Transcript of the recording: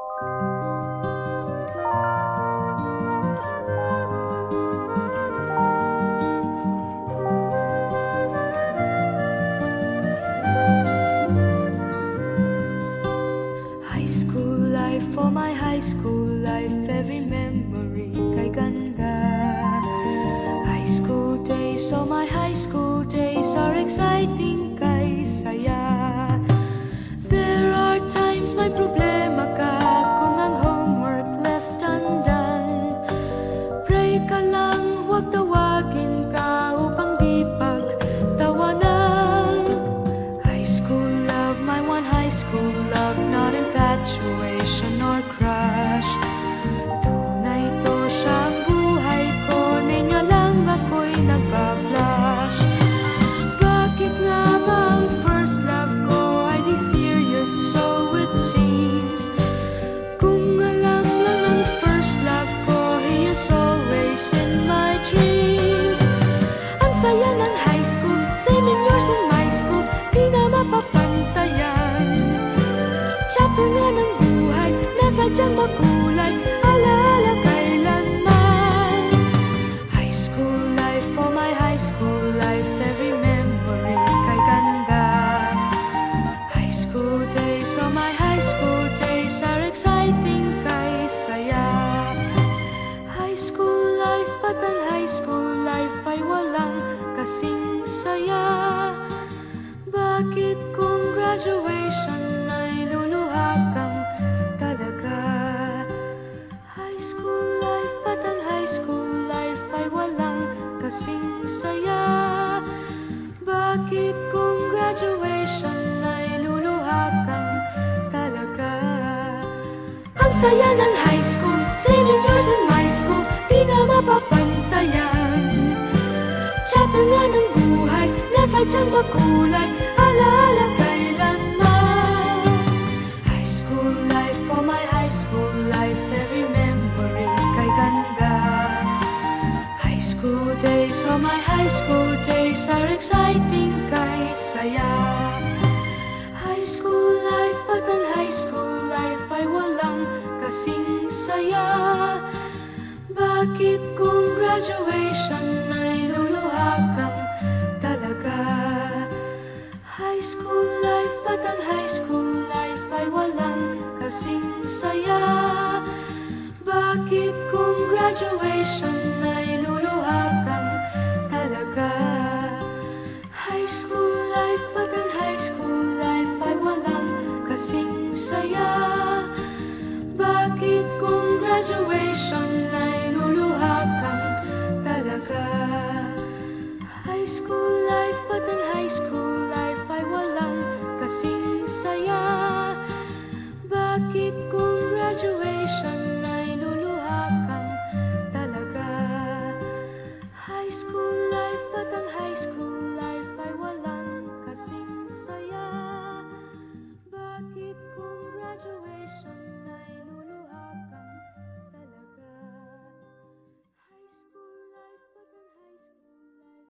High school life, for my high school life, every memory kay ganda. High school days, oh my high school days are exciting kay saya. There are times may problema ka kung ang homework left undone. Pray ka lang, huwag tawagin ka upang di pagtawanan. High school love, my one high school love, not infatuation or crush. Tunay to siyang buhay ko, ninyo lang ako'y nagbablush. Bakit nga ba ang first love ko ay di serious, so it seems? Kung alam lang ang first love ko, he is always in my dreams. Ang saya ng high school, same in yours in my school, di na mapapantayan. Chapter nga ng buhay, nasadyang makulay, alaala kailanman. High school life, for my high school life, every memory kay ganda. High school days, oh my high school days are exciting kay saya. High school life, but ang high school life ay walang kasing saya. Bakit kung graduation ay luluha kang talaga? High school life, but ang high school life ay walang kasing saya. Bakit kung graduation ay luluha kang talaga? Ang saya ng high school, same in yours in my school, di na mapapantayan. Chapter nga ng buhay, nasadyang makulay, alaala kailanman. High school life, for my high school life, every memory kay ganda. High school days, oh my high school days are exciting kay saya. High school life, but ang high school life ay walang kasing saya. Bakit kung graduation ay luluha kang talaga? High school life, but ang high school life ay walang kasing saya. Bakit kung graduation ay